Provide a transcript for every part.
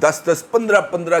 10-10, 15-15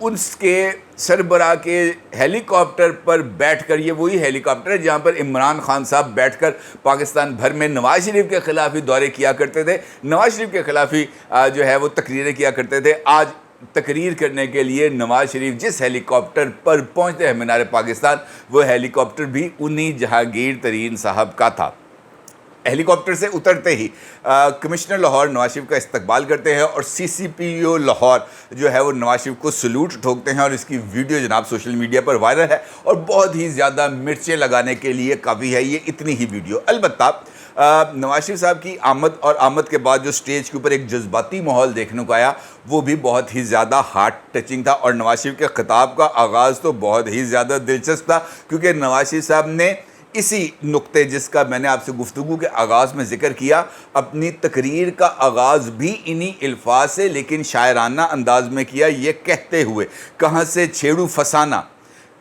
اس کے سربراہ کے ہیلی کاپٹر پر بیٹھ کر، یہ وہی ہیلی کاپٹر ہے جہاں پر عمران خان صاحب بیٹھ کر پاکستان بھر میں نواز شریف کے خلاف ہی دورے کیا کرتے تھے، نواز شریف کے خلاف ہی جو ہے وہ تقریریں کیا کرتے تھے. آج تقریر کرنے کے لیے نواز شریف جس ہیلی کاپٹر پر پہنچتے ہیں مینار پاکستان، وہ ہیلی کاپٹر بھی انہی جہانگیر ترین صاحب کا تھا. ہیلی کاپٹر سے اترتے ہی کمشنر لاہور نواز شریف کا استقبال کرتے ہیں اور سی سی پی او لاہور جو ہے وہ نواز شریف کو سلوٹ ٹھوکتے ہیں، اور اس کی ویڈیو جناب سوشل میڈیا پر وائرل ہے اور بہت ہی زیادہ مرچیں لگانے کے لیے کافی ہے یہ اتنی ہی ویڈیو. البتہ نواز شریف صاحب کی آمد کے بعد جو سٹیج کے اوپر ایک جذباتی ماحول دیکھنے کو آیا وہ بھی بہت ہی زیادہ ہارٹ ٹچنگ تھا، اور نواز شریف کے خطاب کا آغاز تو بہت ہی زیادہ دلچسپ تھا، کیونکہ نواز شریف صاحب نے اسی نقطے جس کا میں نے آپ سے گفتگو کے آغاز میں ذکر کیا، اپنی تقریر کا آغاز بھی انہی الفاظ سے لیکن شاعرانہ انداز میں کیا، یہ کہتے ہوئے کہاں سے چھیڑوں فسانہ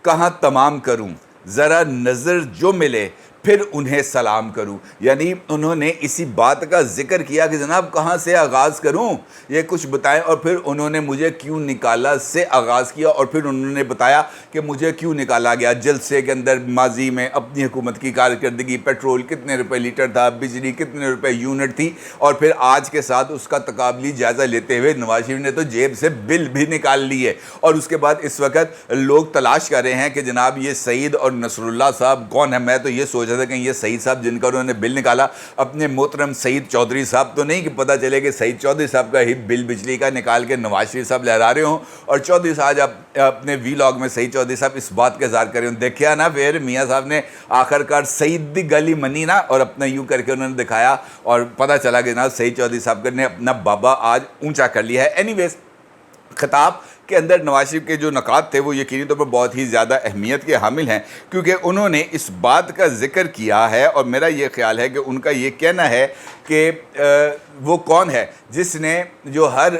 کہاں تمام کروں، ذرا نظر جو ملے پھر انہیں سلام کروں. یعنی انہوں نے اسی بات کا ذکر کیا کہ جناب کہاں سے آغاز کروں، یہ کچھ بتائیں، اور پھر انہوں نے مجھے کیوں نکالا سے آغاز کیا، اور پھر انہوں نے بتایا کہ مجھے کیوں نکالا گیا. جلسے کے اندر ماضی میں اپنی حکومت کی کارکردگی، پیٹرول کتنے روپے لیٹر تھا، بجلی کتنے روپے یونٹ تھی، اور پھر آج کے ساتھ اس کا تقابلی جائزہ لیتے ہوئے نواز شریف نے تو جیب سے بل بھی نکال لیے. اور اس کے بعد اس وقت لوگ تلاش کر رہے ہیں کہ جناب یہ سعید اور نصر اللہ صاحب کون ہے. میں تو یہ سوچ رہا تھا کہ یہ سعید صاحب جن کا انہوں نے بل نکالا اپنے محترم سعید چودھری صاحب تو نہیں، کہ پتہ چلے کہ سعید چودھری صاحب کا ہی بل بجلی کا نکال کے نواز شریف صاحب لہرا رہے ہوں، اور چودھری صاحب اپنے ویلاگ میں سعید چودھری صاحب اس بات کا اظہار کر رہے ہوں. دیکھیا نا پھر میاں صاحب نے آخر کار سعید دی گلی منی نا، اور اپنا یوں کر کے انہوں نے دکھایا، اور پتہ چلا کہ جناب سعید چودھری صاحب نے اپنا بابا آج اونچا کر لیا ہے. اینی ویز خطاب کے اندر نواز شریف کے جو نکات تھے وہ یقینی طور پر بہت ہی زیادہ اہمیت کے حامل ہیں، کیونکہ انہوں نے اس بات کا ذکر کیا ہے، اور میرا یہ خیال ہے کہ ان کا یہ کہنا ہے کہ وہ کون ہے جس نے جو ہر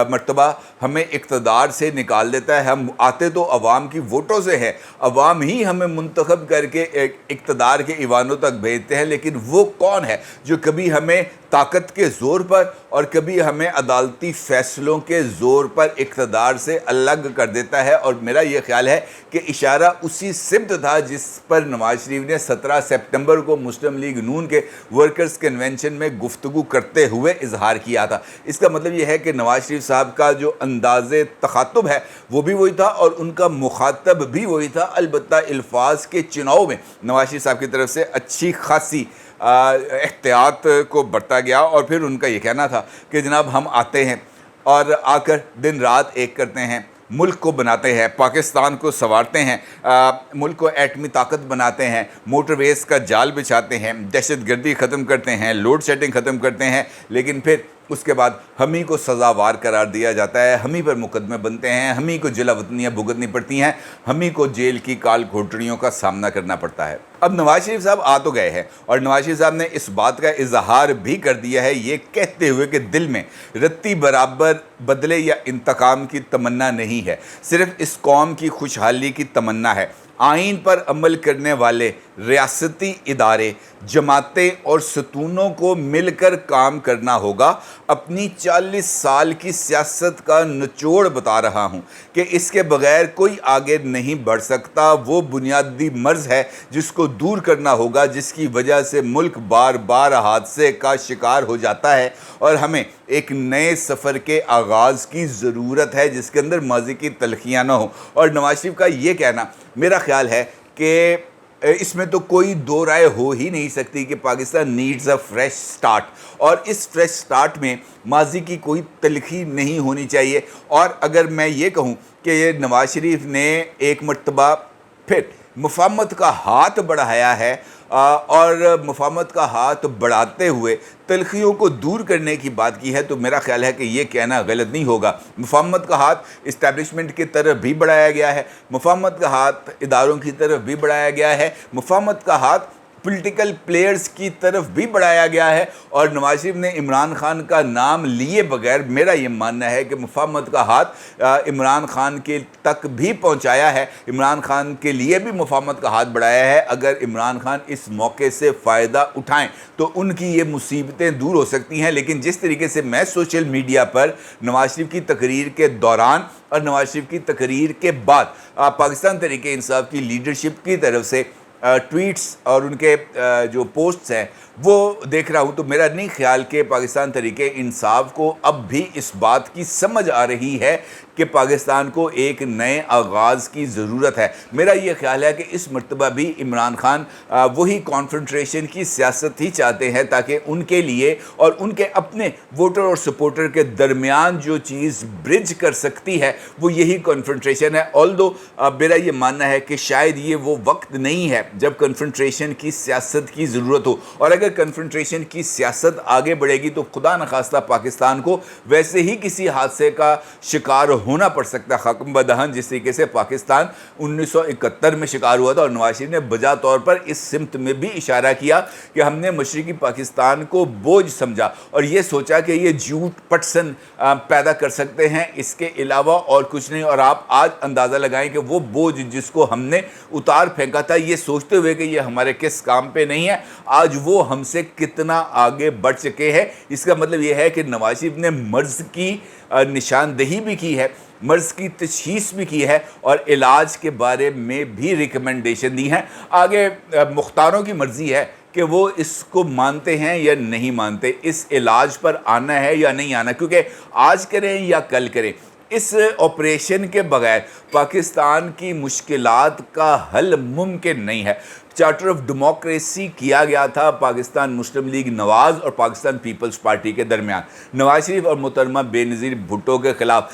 مرتبہ ہمیں اقتدار سے نکال دیتا ہے. ہم آتے تو عوام کی ووٹوں سے ہیں، عوام ہی ہمیں منتخب کر کے اقتدار کے ایوانوں تک بھیجتے ہیں، لیکن وہ کون ہے جو کبھی ہمیں طاقت کے زور پر اور کبھی ہمیں عدالتی فیصلوں کے زور پر اقتدار سے الگ کر دیتا ہے. اور میرا یہ خیال ہے کہ اشارہ اسی سمت تھا جس پر نواز شریف نے 17 سپٹمبر کو مسلم لیگ نون کے ورکرز کنونشن میں گفتگو کرتے ہوئے اظہار کیا تھا. اس کا مطلب یہ ہے کہ نواز شریف صاحب کا جو انداز تخاطب ہے وہ بھی وہی تھا اور ان کا مخاطب بھی وہی تھا. البتہ الفاظ کے چناؤ میں نواز شریف صاحب کی طرف سے اچھی خاصی احتیاط کو برتا گیا، اور پھر ان کا یہ کہنا تھا کہ جناب ہم آتے ہیں اور آ کر دن رات ایک کرتے ہیں، ملک کو بناتے ہیں، پاکستان کو سنوارتے ہیں، ملک کو ایٹمی طاقت بناتے ہیں، موٹر ویز کا جال بچھاتے ہیں، دہشت گردی ختم کرتے ہیں، لوڈ شیڈنگ ختم کرتے ہیں، لیکن پھر اس کے بعد ہم ہی کو سزاوار قرار دیا جاتا ہے، ہم ہی پر مقدمے بنتے ہیں، ہم ہی کو جلا وطنیاں بھگتنی پڑتی ہیں، ہم ہی کو جیل کی کال گھوٹڑیوں کا سامنا کرنا پڑتا ہے. اب نواز شریف صاحب آ تو گئے ہیں، اور نواز شریف صاحب نے اس بات کا اظہار بھی کر دیا ہے یہ کہتے ہوئے کہ دل میں رتی برابر بدلے یا انتقام کی تمنا نہیں ہے، صرف اس قوم کی خوشحالی کی تمنا ہے. آئین پر عمل کرنے والے ریاستی ادارے، جماعتیں اور ستونوں کو مل کر کام کرنا ہوگا. اپنی 40 سال کی سیاست کا نچوڑ بتا رہا ہوں کہ اس کے بغیر کوئی آگے نہیں بڑھ سکتا. وہ بنیادی مرض ہے جس کو دور کرنا ہوگا، جس کی وجہ سے ملک بار بار حادثے کا شکار ہو جاتا ہے، اور ہمیں ایک نئے سفر کے آغاز کی ضرورت ہے جس کے اندر ماضی کی تلخیاں نہ ہوں. اور نواز شریف کا یہ کہنا میرا خیال ہے کہ اس میں تو کوئی دو رائے ہو ہی نہیں سکتی کہ Pakistan needs a fresh start, اور اس فریش سٹارٹ میں ماضی کی کوئی تلخی نہیں ہونی چاہیے. اور اگر میں یہ کہوں کہ یہ نواز شریف نے ایک مرتبہ پھر مفاہمت کا ہاتھ بڑھایا ہے، اور مفاہمت کا ہاتھ بڑھاتے ہوئے تلخیوں کو دور کرنے کی بات کی ہے، تو میرا خیال ہے کہ یہ کہنا غلط نہیں ہوگا. مفاہمت کا ہاتھ اسٹیبلشمنٹ کی طرف بھی بڑھایا گیا ہے، مفاہمت کا ہاتھ اداروں کی طرف بھی بڑھایا گیا ہے، مفاہمت کا ہاتھ پولیٹیکل پلیئرز کی طرف بھی بڑھایا گیا ہے، اور نواز شریف نے عمران خان کا نام لیے بغیر میرا یہ ماننا ہے کہ مفاہمت کا ہاتھ عمران خان کے تک بھی پہنچایا ہے، عمران خان کے لیے بھی مفاہمت کا ہاتھ بڑھایا ہے۔ اگر عمران خان اس موقع سے فائدہ اٹھائیں تو ان کی یہ مصیبتیں دور ہو سکتی ہیں، لیکن جس طریقے سے میں سوشل میڈیا پر نواز شریف کی تقریر کے دوران اور نواز شریف کی تقریر کے بعد پاکستان تحریک انصاف کی لیڈرشپ کی طرف سے ٹویٹس اور ان کے جو پوسٹس ہیں وہ دیکھ رہا ہوں، تو میرا نہیں خیال کہ پاکستان تحریک انصاف کو اب بھی اس بات کی سمجھ آ رہی ہے کہ پاکستان کو ایک نئے آغاز کی ضرورت ہے۔ میرا یہ خیال ہے کہ اس مرتبہ بھی عمران خان وہی کانفرنٹریشن کی سیاست ہی چاہتے ہیں، تاکہ ان کے لیے اور ان کے اپنے ووٹر اور سپورٹر کے درمیان جو چیز برج کر سکتی ہے وہ یہی کانفرنٹریشن ہے۔ آلدو میرا یہ ماننا ہے کہ شاید یہ وہ وقت نہیں ہے جب کنفرنٹریشن کی سیاست کی ضرورت ہو، اور اگر کنفرنٹریشن کی سیاست آگے بڑھے گی تو خدا نخواستہ پاکستان کو ویسے ہی کسی حادثے کا شکار ہونا پڑ سکتا ہے، خاکم بدہن، جس طریقے سے پاکستان 1971 میں شکار ہوا تھا۔ اور نواز شریف نے بجا طور پر اس سمت میں بھی اشارہ کیا کہ ہم نے مشرقی پاکستان کو بوجھ سمجھا اور یہ سوچا کہ یہ جھوٹ پٹسن پیدا کر سکتے ہیں، اس کے علاوہ اور کچھ نہیں۔ اور آپ آج اندازہ لگائیں کہ وہ بوجھ جس کو ہم نے اتار پھینکا تھا یہ سوچتے ہوئے کہ یہ ہمارے کس کام پہ نہیں ہے، آج وہ ہم سے کتنا آگے بڑھ چکے ہیں۔ اس کا مطلب یہ ہے کہ نواز شریف نے مرض کی نشاندہی بھی کی ہے، مرض کی تشخیص بھی کی ہے، اور علاج کے بارے میں بھی ریکمنڈیشن دی ہیں۔ آگے مختاروں کی مرضی ہے کہ وہ اس کو مانتے ہیں یا نہیں مانتے، اس علاج پر آنا ہے یا نہیں آنا، کیونکہ آج کریں یا کل کریں، اس آپریشن کے بغیر پاکستان کی مشکلات کا حل ممکن نہیں ہے۔ چارٹر آف ڈیموکریسی کیا گیا تھا پاکستان مسلم لیگ نواز اور پاکستان پیپلز پارٹی کے درمیان، نواز شریف اور محترمہ بے نظیر بھٹو کے خلاف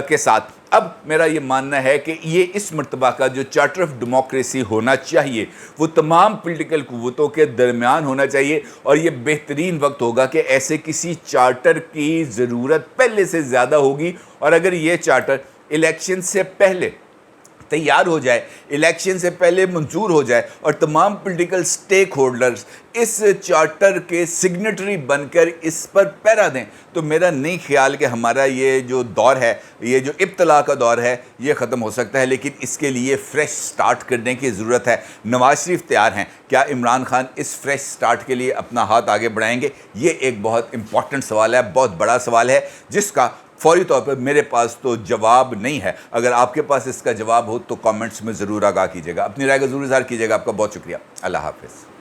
کے ساتھ۔ اب میرا یہ ماننا ہے کہ یہ اس مرتبہ کا جو چارٹر آف ڈیموکریسی ہونا چاہیے وہ تمام پولیٹیکل قوتوں کے درمیان ہونا چاہیے، اور یہ بہترین وقت ہوگا کہ ایسے کسی چارٹر کی ضرورت پہلے سے زیادہ ہوگی، اور اگر یہ چارٹر الیکشن سے پہلے تیار ہو جائے، الیکشن سے پہلے منظور ہو جائے اور تمام پولیٹیکل سٹیک ہولڈرز اس چارٹر کے سگنیٹری بن کر اس پر پیرا دیں، تو میرا نہیں خیال کہ ہمارا یہ جو دور ہے، یہ جو ابتلا کا دور ہے، یہ ختم ہو سکتا ہے۔ لیکن اس کے لیے فریش سٹارٹ کرنے کی ضرورت ہے۔ نواز شریف تیار ہیں، کیا عمران خان اس فریش سٹارٹ کے لیے اپنا ہاتھ آگے بڑھائیں گے؟ یہ ایک بہت امپورٹنٹ سوال ہے، بہت بڑا سوال ہے، جس کا فوری طور پر میرے پاس تو جواب نہیں ہے۔ اگر آپ کے پاس اس کا جواب ہو تو کامنٹس میں ضرور آگاہ کیجیے گا، اپنی رائے کا ضرور اظہار کیجیے گا۔ آپ کا بہت شکریہ، اللہ حافظ۔